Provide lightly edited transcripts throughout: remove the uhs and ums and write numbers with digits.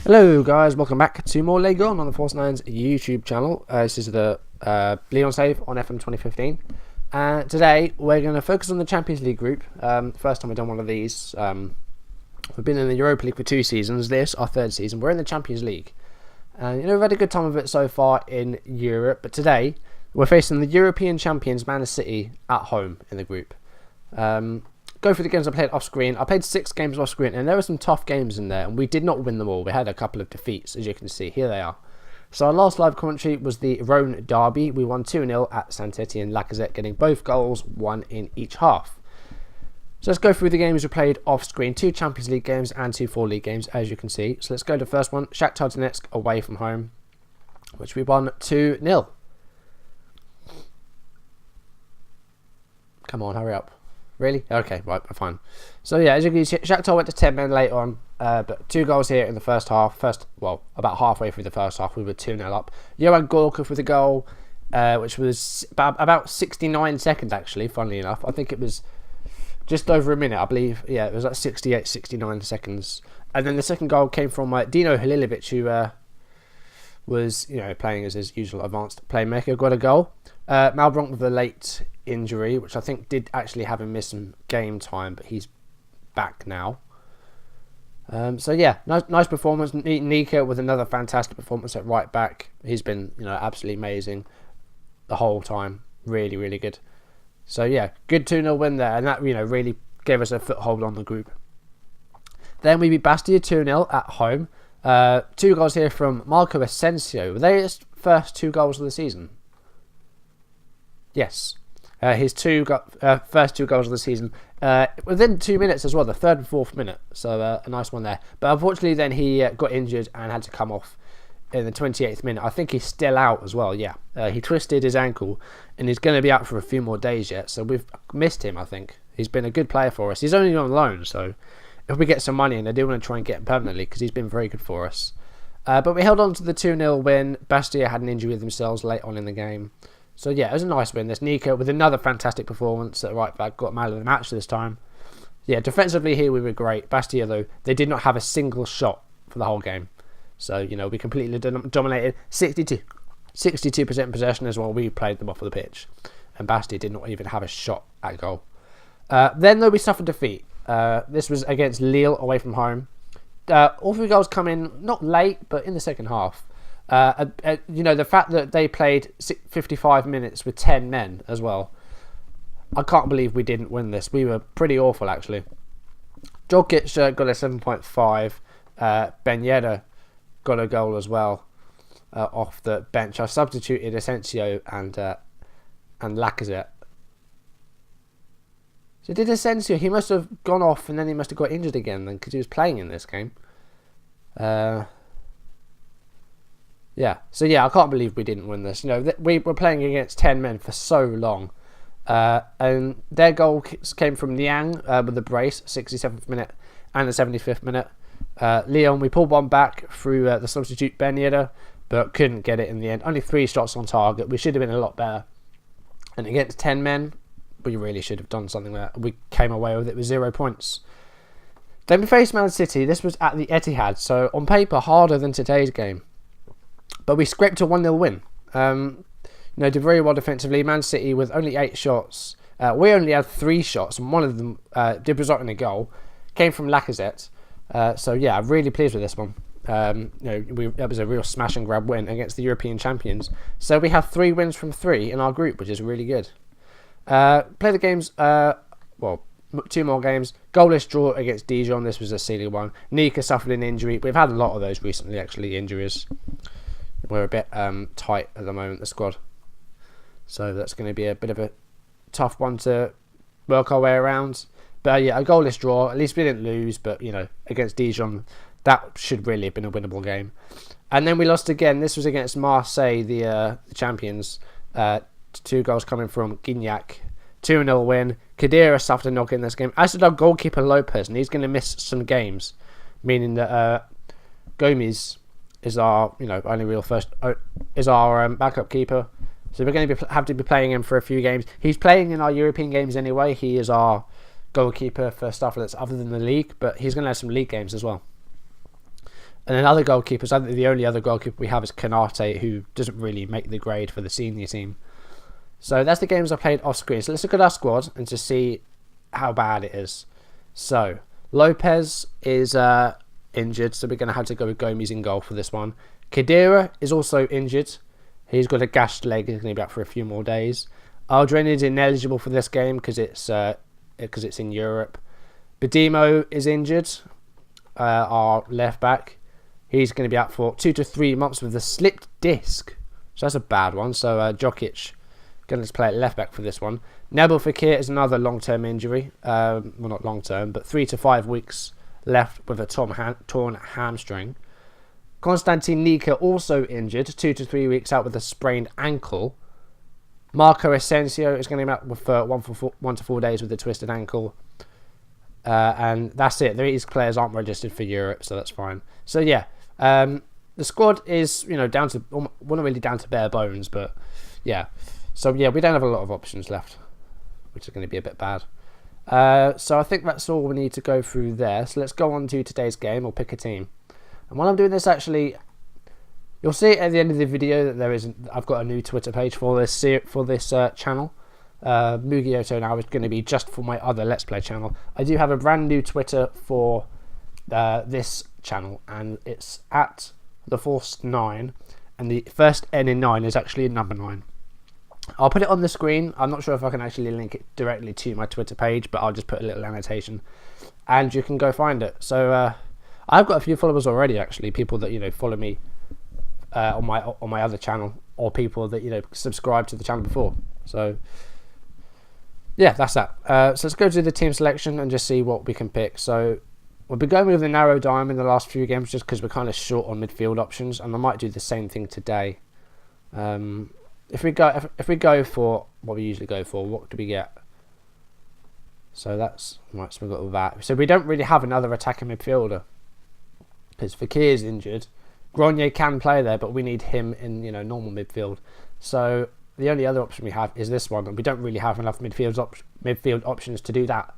Hello guys, welcome back to more Lego on the Force 9's YouTube channel. This is the Leon save on FM 2015. And today we're going to focus on the Champions League group. First time we've done one of these. We've been in the Europa League for 2 seasons. This, our 3rd season. We're in the Champions League. And we've had a good time of it so far in Europe. But today we're facing the European champions Man City at home in the group. Go through the games I played off screen. I played 6 games off screen and there were some tough games in there and we did not win them all. We had a couple of defeats, as you can see. Here they are. So our last live commentary was the Rhone derby. We won 2-0 at Santetti and Lacazette, getting both goals, 1 in each half. So let's go through the games we played off screen. 2 Champions League games and 2 4 League games, as you can see. So let's go to the first one. Shakhtar Donetsk away from home, which we won 2-0. Come on, hurry up. Really? Okay, right, fine. So yeah, as you can see, Shakhtar went to 10 men later on, but 2 goals here in the first half. About halfway through the first half, we were 2-0 up. Johan Gorkov with a goal, which was about 69 seconds actually, funnily enough. I think it was just over a minute, I believe. Yeah, it was like 68, 69 seconds. And then the second goal came from Dino Halilovic, who was playing as his usual advanced playmaker, got a goal. Malbronk with a late injury, which I think did actually have him miss some game time, but he's back now. So yeah, nice performance. Nika with another fantastic performance at right back. He's been absolutely amazing the whole time. Really, really good. So yeah, good 2-0 win there, and that really gave us a foothold on the group. Then we beat Bastia 2-0 at home. 2 goals here from Marco Asensio. Were they his first 2 goals of the season? Yes. His first 2 goals of the season within 2 minutes as well, the 3rd and 4th minute. So a nice one there. But unfortunately then he got injured and had to come off in the 28th minute. I think he's still out as well, yeah. He twisted his ankle and he's going to be out for a few more days yet. So we've missed him, I think. He's been a good player for us. He's only on loan, so if we get some money, and I do want to try and get him permanently because he's been very good for us. But we held on to the 2-0 win. Bastia had an injury with themselves late on in the game. So yeah, it was a nice win. There's Nico with another fantastic performance at right back, got man of the match this time. Yeah, defensively here we were great. Bastia though, they did not have a single shot for the whole game. So we completely dominated. 62% possession is while we played them off of the pitch, and Bastia did not even have a shot at goal. Then though we suffered defeat. This was against Lille away from home. All 3 goals come in not late, but in the second half. The fact that they played 55 minutes with 10 men as well. I can't believe we didn't win this. We were pretty awful actually. Djordjic got a 7.5. Ben Yedder got a goal as well off the bench. I substituted Asensio and Lacazette. So did Asensio, he must have gone off and then he must have got injured again then because he was playing in this game. Yeah, so yeah, I can't believe we didn't win this. We were playing against 10 men for so long. And their goal came from Niang with the brace, 67th minute and the 75th minute. Lyon, we pulled one back through the substitute Ben Yedder, but couldn't get it in the end. Only 3 shots on target. We should have been a lot better. And against 10 men, we really should have done something there. We came away with it with 0 points. Then we faced Man City. This was at the Etihad, so on paper harder than today's game. But we scraped a 1-0 win. Did very well defensively. Man City with only 8 shots. We only had 3 shots, and one of them did result in a goal. Came from Lacazette. So yeah, I'm really pleased with this one. That was a real smash and grab win against the European champions. So we have 3 wins from 3 in our group, which is really good. Play the games. 2 more games. Goalless draw against Dijon. This was a silly one. Nika suffered an injury. We've had a lot of those recently, actually, injuries. We're a bit tight at the moment, the squad. So that's going to be a bit of a tough one to work our way around. But yeah, a goalless draw. At least we didn't lose, but against Dijon, that should really have been a winnable game. And then we lost again. This was against Marseille, the champions. 2 goals coming from Gignac. 2-0 win. Khedira suffered a knock in this game. As did our goalkeeper Lopez, and he's going to miss some games, meaning that Gomes is our only real backup keeper. So we're going to have to be playing him for a few games. He's playing in our European games anyway. He is our goalkeeper for stuff that's other than the league, but he's going to have some league games as well. And then other goalkeepers, I think the only other goalkeeper we have is Kanate, who doesn't really make the grade for the senior team. So that's the games I played off screen. So let's look at our squad and just see how bad it is. So Lopez is injured, so we're going to have to go with Gomes in goal for this one. Khedira is also injured. He's got a gashed leg. He's going to be out for a few more days. Aldrin is ineligible for this game because it's in Europe. Badimo is injured. Our left back. He's going to be out for 2 to 3 months with a slipped disc. So that's a bad one. So Jokic going to play at left back for this one. Nabil Fekir is another long-term injury. Well, not long-term, but 3 to 5 weeks left with a torn hamstring. Konstantin Nika also injured. 2 to 3 weeks out with a sprained ankle. Marco Asensio is going to be out with 1 to 4 days with a twisted ankle. And that's it. These players aren't registered for Europe, so that's fine. So yeah, the squad is down to, well, not really down to bare bones, but yeah. So yeah, we don't have a lot of options left, which is going to be a bit bad. So I think that's all we need to go through there. So let's go on to today's game or pick a team. And while I'm doing this, actually, you'll see at the end of the video that I've got a new Twitter page for this channel. Mugioto now is going to be just for my other Let's Play channel. I do have a brand new Twitter for this channel, and it's at TheForce9, and the first N in 9 is actually number 9. I'll put it on the screen. I'm not sure if I can actually link it directly to my Twitter page, but I'll just put a little annotation and you can go find it. So I've got a few followers already, actually, people that follow me on my other channel, or people that subscribe to the channel before. So yeah, that's that. So let's go to the team selection and just see what we can pick. So we'll be going with the narrow diamond in the last few games just because we're kind of short on midfield options, and I might do the same thing today. If we go for what we usually go for, what do we get? So that's right. So we've got all that. So we don't really have another attacking midfielder because Fekir is injured. Grenier can play there, but we need him in normal midfield. So the only other option we have is this one, and we don't really have enough midfield options to do that.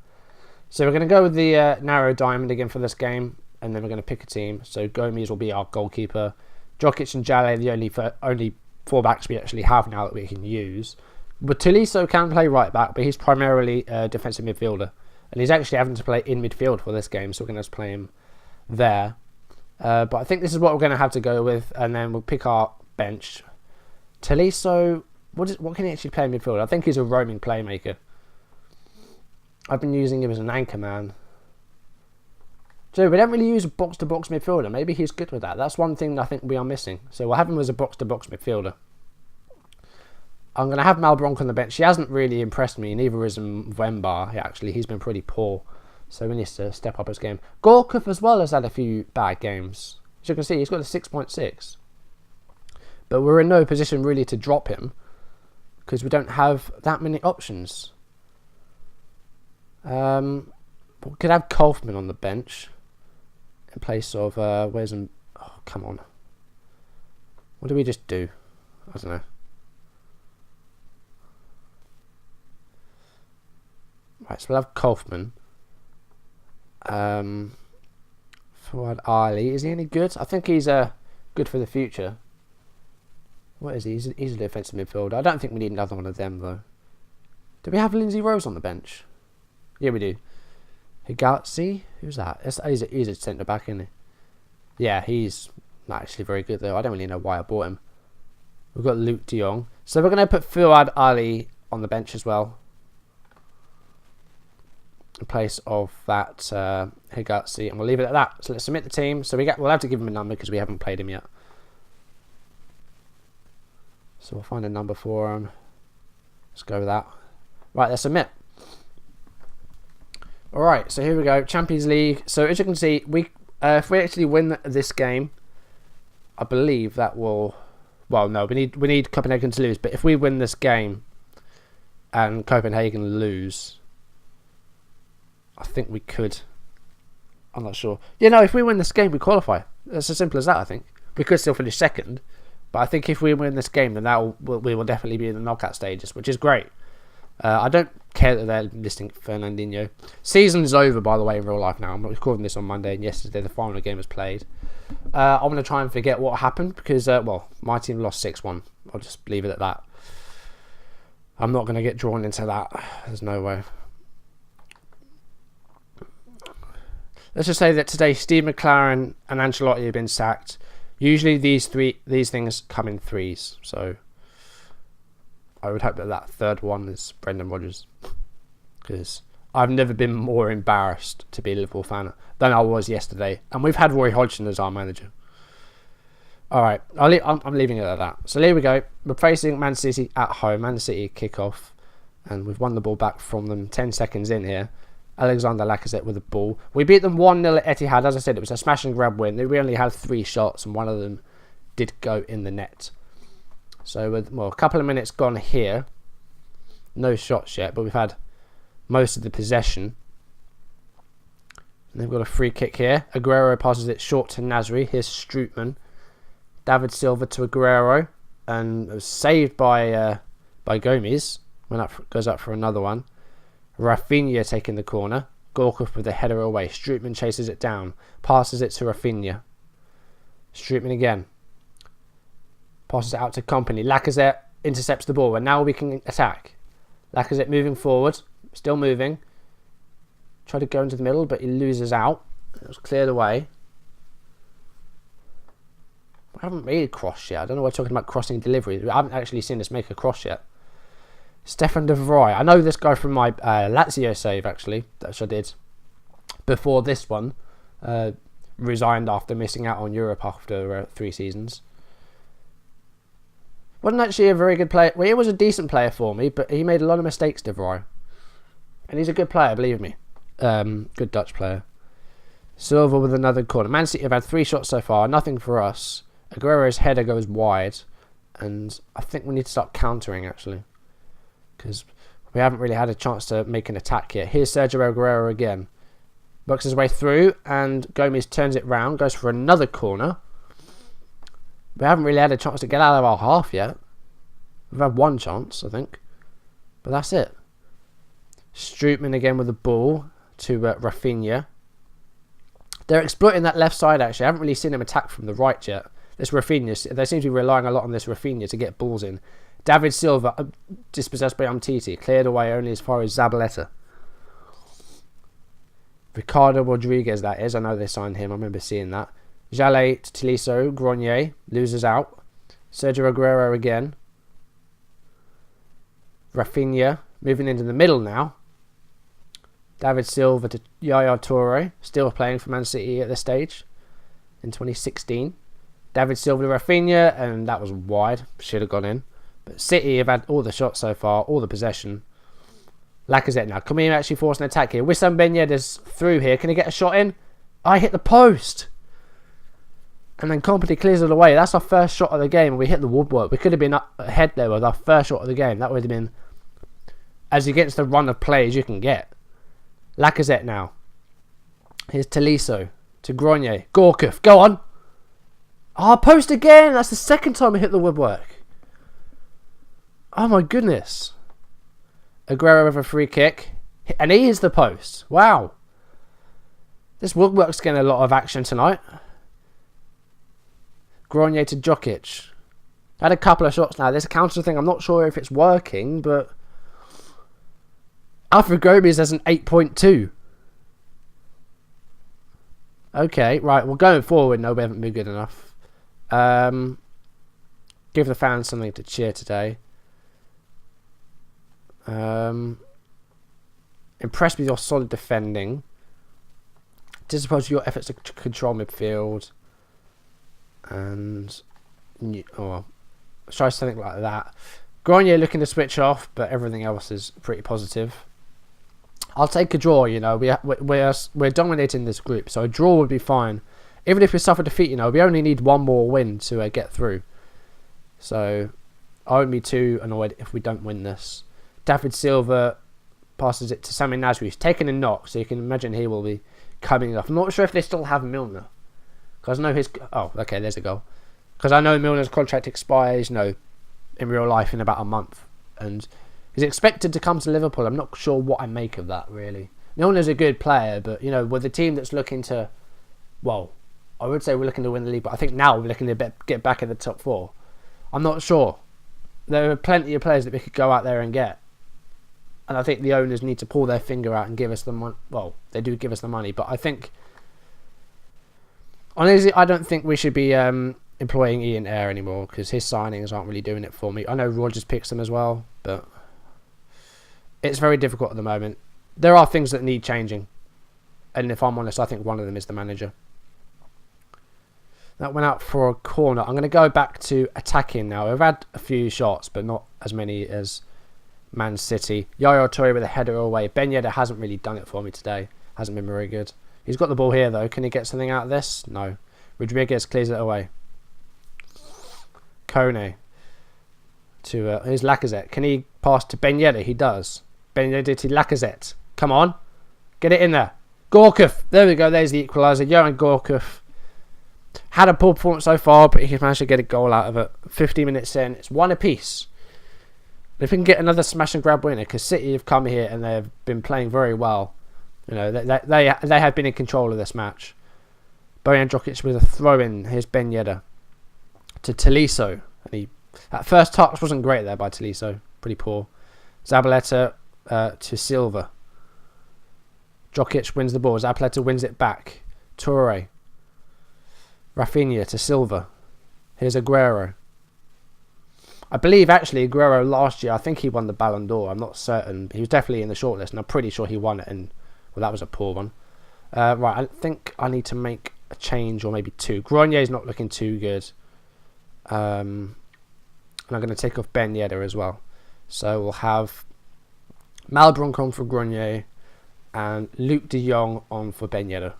So we're going to go with the narrow diamond again for this game, and then we're going to pick a team. So Gomes will be our goalkeeper. Jokic and Jale the only 4 backs we actually have now that we can use. But Tolisso can play right back, but he's primarily a defensive midfielder, and he's actually having to play in midfield for this game, so we're going to play him there. But I think this is what we're going to have to go with, and then we'll pick our bench. Tolisso, what can he actually play in midfield? I think he's a roaming playmaker. I've been using him as an anchor man. So we don't really use a box-to-box midfielder. Maybe he's good with that. That's one thing I think we are missing. So we'll have him as a box-to-box midfielder. I'm going to have Malbronk on the bench. He hasn't really impressed me. Neither is Wemba. Actually, he's been pretty poor. So we need to step up his game. Gorkov as well has had a few bad games. As you can see, he's got a 6.6. But we're in no position really to drop him because we don't have that many options. We could have Kaufman on the bench in place of oh, come on. What do we just do? I don't know. Right, so we'll have Kaufman. Fuad Ali, is he any good? I think he's good for the future. What is he? He's a defensive midfielder. I don't think we need another one of them though. Do we have Lindsay Rose on the bench? Yeah, we do. Higatsi? Who's that? He's a centre back, isn't he? Yeah, he's not actually very good though. I don't really know why I bought him. We've got Luke de Jong. So we're going to put Fuad Ali on the bench as well, in place of that Higatsi, and we'll leave it at that. So let's submit the team. So we'll have to give him a number because we haven't played him yet. So we'll find a number for him. Let's go with that. Right, let's submit. Alright, so here we go. Champions League. So as you can see, if we actually win this game, I believe that will... Well, no, we need Copenhagen to lose. But if we win this game and Copenhagen lose, I think we could. I'm not sure. If we win this game, we qualify. It's as simple as that, I think. We could still finish second. But I think if we win this game, then we will definitely be in the knockout stages, which is great. I don't care that they're listing Fernandinho. Season's over, by the way, in real life now. I'm recording this on Monday, and yesterday the final game was played. I want to try and forget what happened because, well, my team lost 6-1. I'll just leave it at that. I'm not going to get drawn into that. There's no way. Let's just say that today Steve McLaren and Ancelotti have been sacked. Usually these things come in threes, so I would hope that that third one is Brendan Rodgers, because I've never been more embarrassed to be a Liverpool fan than I was yesterday, and we've had Roy Hodgson as our manager. All right, I'm leaving it at that. So here we go. We're facing Man City at home. Man City kick off, and we've won the ball back from them 10 seconds in here. Alexander Lacazette with the ball. We beat them 1-0 at Etihad. As I said, it was a smash and grab win. We only had 3 shots, and one of them did go in the net. So, with a couple of minutes gone here. No shots yet, but we've had most of the possession. And they've got a free kick here. Aguero passes it short to Nasri. Here's Strootman. David Silva to Aguero, and it was saved by Gomez. Goes up for another one. Rafinha taking the corner. Gorkov with the header away. Strootman chases it down. Passes it to Rafinha. Strootman again. Passes it out to Kompany. Lacazette intercepts the ball, and now we can attack. Lacazette moving forward. Still moving. Tried to go into the middle, but he loses out. It was cleared away. I haven't made a cross yet. I don't know why we're talking about crossing delivery. I haven't actually seen us make a cross yet. Stefan de Vrij. I know this guy from my Lazio save, actually, that I did before this one. Resigned after missing out on Europe after 3 seasons. Wasn't actually a very good player. Well, he was a decent player for me, but he made a lot of mistakes, de Vrij. And he's a good player, believe me. Good Dutch player. Silva with another corner. Man City have had 3 shots so far. Nothing for us. Aguero's header goes wide. And I think we need to start countering, actually, because we haven't really had a chance to make an attack yet. Here's Sergio Aguero again. Works his way through, and Gomez turns it round, goes for another corner. We haven't really had a chance to get out of our half yet. We've had 1 chance, I think. But that's it. Strootman again with the ball to Rafinha. They're exploiting that left side, actually. I haven't really seen him attack from the right yet. This Rafinha, they seem to be relying a lot on this Rafinha to get balls in. David Silva, dispossessed by Umtiti, cleared away only as far as Zabaleta. Ricardo Rodriguez, that is. I know they signed him. I remember seeing that. Jallet to Tolisso. Grenier loses out. Sergio Aguero again. Rafinha moving into the middle now. David Silva to Yaya Toure. Still playing for Man City at this stage in 2016. David Silva to Rafinha, and that was wide. Should have gone in. But City have had all the shots so far, all the possession. Lacazette now. Can we actually force an attack here? Wissam Ben Yedder's through here. Can he get a shot in? I hit the post. And then Kompany clears it away. That's our first shot of the game. We hit the woodwork. We could have been up ahead there with our first shot of the game. That would have been as against the run of plays you can get. Lacazette now. Here's Tolisso to Grenier. Gorkov. Go on. Post again. That's the second time we hit the woodwork. Oh my goodness. Aguero with a free kick. And he is the post. Wow. This woodwork's getting a lot of action tonight. Grenier to Jokic. Had a couple of shots now. This counter thing, I'm not sure if it's working, but Alfred Gomez has an 8.2. Okay, right. Well, going forward, no, we haven't been good enough. Give the fans something to cheer today. Impressed with your solid defending. Disappointed with your efforts to control midfield. And try something like that. Grenier looking to switch off, but everything else is pretty positive. I'll take a draw. You know, we're dominating this group, so a draw would be fine. Even if we suffer defeat, you know, we only need 1 more win to get through. So I won't be too annoyed if we don't win this. David Silva passes it to Sami Nasri. He's taken a knock, so you can imagine he will be coming off. I'm not sure if they still have Milner. Because I know his... Oh, okay, there's a goal. Because I know Milner's contract expires, you know, in real life in about a month. And he's expected to come to Liverpool. I'm not sure what I make of that, really. Milner's a good player, but, you know, with a team that's looking to, well, I would say we're looking to win the league, but I think now we're looking to get back in the top 4. I'm not sure. There are plenty of players that we could go out there and get. And I think the owners need to pull their finger out and give us the money. Well, they do give us the money, but I think... Honestly, I don't think we should be employing Ian Ayre anymore because his signings aren't really doing it for me. I know Rodgers picks them as well, but it's very difficult at the moment. There are things that need changing. And if I'm honest, I think one of them is the manager. That went out for a corner. I'm going to go back to attacking now. We've had a few shots, but not as many as Man City. Yaya Toure with a header away. Ben Yedder hasn't really done it for me today. Hasn't been very good. He's got the ball here, though. Can he get something out of this? No. Rodriguez clears it away. Kone. Here's Lacazette. Can he pass to Ben Yedder? He does. Ben Yedder to Lacazette. Come on. Get it in there. Gorkuf. There we go. There's the equaliser. Johan Gorkuf. Had a poor performance so far, but he managed to get a goal out of it. 50 minutes in. It's 1 apiece. If we can get another smash and grab winner, because City have come here and they've been playing very well. You know, they have been in control of this match. Bojan Djokic with a throw in. Here's Ben Yedder to Tolisso. And that first touch wasn't great there by Tolisso. Pretty poor. Zabaleta to Silva. Djokic wins the ball. Zabaleta wins it back. Toure. Rafinha to Silva. Here's Aguero. I believe actually Aguero last year, I think he won the Ballon d'Or. I'm not certain. He was definitely in the shortlist and I'm pretty sure he won it. And well, that was a poor one. Right, I think I need to make a change or maybe 2. Gronier's not looking too good. And I'm going to take off Ben Yedder as well. So we'll have Malbranque on for Grenier and Luke de Jong on for Ben Yedder.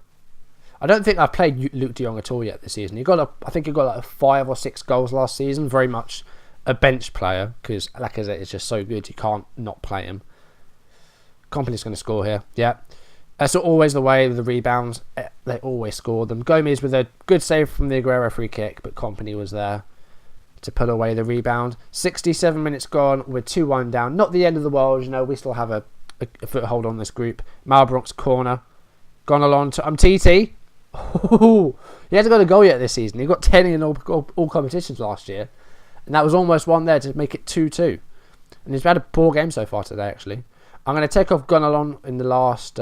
I don't think I've played Luke de Jong at all yet this season. I think he got like 5 or 6 goals last season. Very much a bench player because Lacazette is just so good you can't not play him. Kompany's going to score here. Yeah. That's always the way with the rebounds. They always score them. Gomez with a good save from the Aguero free kick, but Kompany was there to put away the rebound. 67 minutes gone. We're 2-1 down. Not the end of the world. You know, we still have a foothold on this group. Malbranque's corner. Gone along to Umtiti. He hasn't got a goal yet this season. He got 10 in all competitions last year. And that was almost one there to make it 2-2. And he's had a poor game so far today, actually. I'm going to take off Gunalon in the last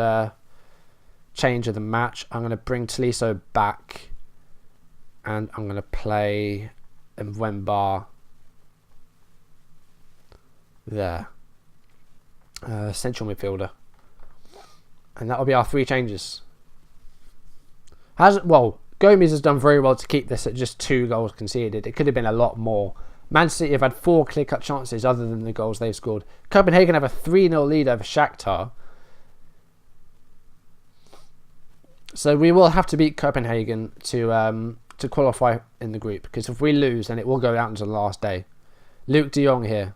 change of the match. I'm going to bring Tolisso back. And I'm going to play Mbemba there. Central midfielder. And that will be our 3 changes. Gomez has done very well to keep this at just 2 goals conceded. It could have been a lot more. Man City have had 4 clear-cut chances other than the goals they've scored. Copenhagen have a 3-0 lead over Shakhtar. So we will have to beat Copenhagen to qualify in the group. Because if we lose, then it will go out into the last day. Luke de Jong here.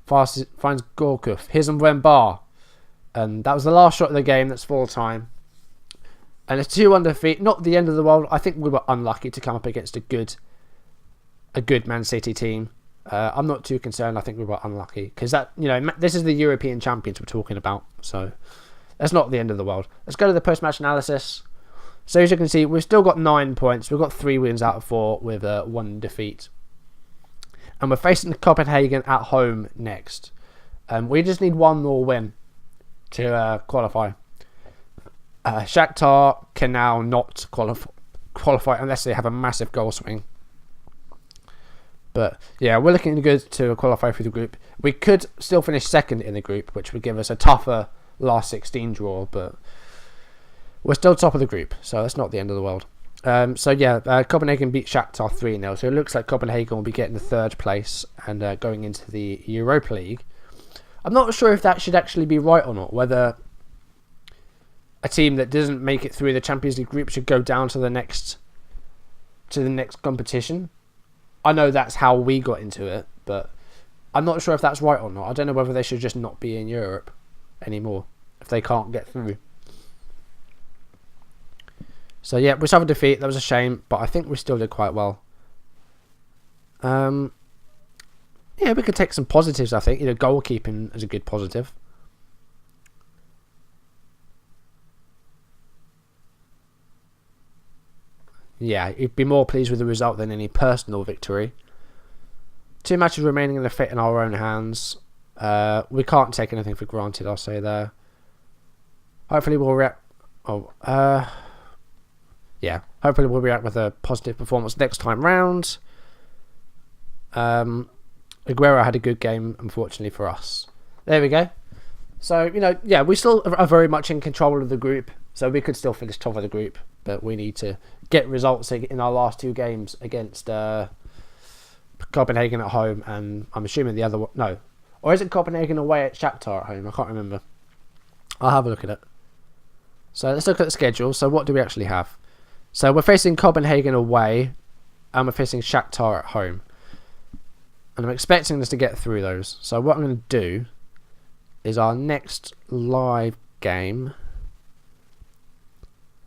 Finds Gorkuf. Here's Mbemba. And that was the last shot of the game. That's full time. And a 2-1 defeat. Not the end of the world. I think we were unlucky to come up against a good Man City team. I'm not too concerned. I think we were unlucky because this is the European champions we're talking about. So that's not the end of the world. Let's go to the post-match analysis. So as you can see, we've still got 9 points. We've got 3 wins out of 4 with 1 defeat. And we're facing Copenhagen at home next. We just need 1 more win to qualify. Shakhtar can now not qualify unless they have a massive goal swing. But yeah, we're looking good to qualify through the group. We could still finish second in the group, which would give us a tougher last 16 draw, but we're still top of the group, so that's not the end of the world. Copenhagen beat Shakhtar 3-0, so it looks like Copenhagen will be getting the 3rd place and going into the Europa League. I'm not sure if that should actually be right or not, whether a team that doesn't make it through the Champions League group should go down to the next competition. I know that's how we got into it, but I'm not sure if that's right or not. I don't know whether they should just not be in Europe anymore if they can't get through. So yeah, we suffered defeat. That was a shame, but I think we still did quite well. We could take some positives, I think. Goalkeeping is a good positive. yeah, he'd be more pleased with the result than any personal victory. 2 matches remaining in the fate in our own hands. We can't take anything for granted, I'll say there. Hopefully we'll react. Yeah, hopefully we'll react with a positive performance next time round. Aguero had a good game, unfortunately for us. There we go. So, yeah, we still are very much in control of the group. So we could still finish top of the group. But we need to get results in our last 2 games against Copenhagen at home. And I'm assuming the other one... No. Or is it Copenhagen away at Shakhtar at home? I can't remember. I'll have a look at it. So let's look at the schedule. So what do we actually have? So we're facing Copenhagen away. And we're facing Shakhtar at home. And I'm expecting us to get through those. So what I'm going to do is our next live game.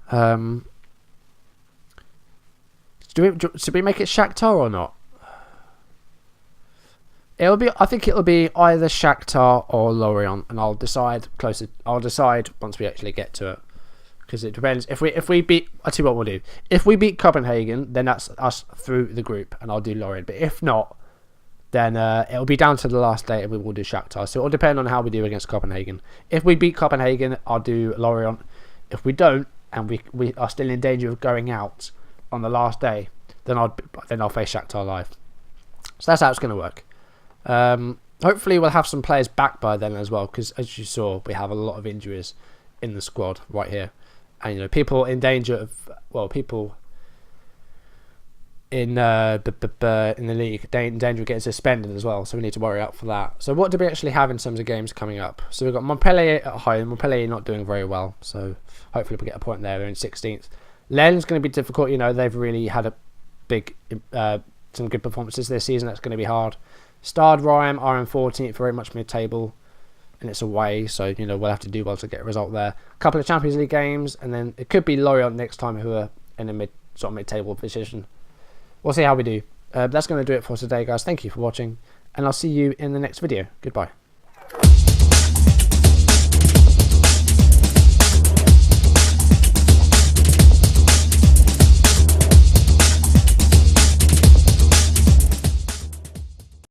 Should we make it Shakhtar or not? I think it'll be either Shakhtar or Lorient, and I'll decide once we actually get to it, because it depends. If we beat, I tell you what we'll do. If we beat Copenhagen, then that's us through the group, and I'll do Lorient. But if not, then it'll be down to the last day, and we will do Shakhtar. So it'll depend on how we do against Copenhagen. If we beat Copenhagen, I'll do Lorient. If we don't, and we are still in danger of going out on the last day, then I'll face Shakhtar live. So that's how it's going to work. Hopefully we'll have some players back by then as well, because as you saw, we have a lot of injuries in the squad right here, and people in danger of people in the league in danger of getting suspended as well. So we need to worry out for that. So what do we actually have in terms of games coming up? So we've got Montpellier at home. Montpellier not doing very well, so hopefully we'll get a point there. They're in 16th. Lens going to be difficult. They've really had a big some good performances this season. That's going to be hard. Stade Reims are in 14th, very much mid-table, and it's away, so we'll have to do well to get a result there. A couple of Champions League games, and then it could be Lorient next time, who are in a mid-table position. We'll see how we do. That's going to do it for today, guys. Thank you for watching, and I'll see you in the next video. Goodbye.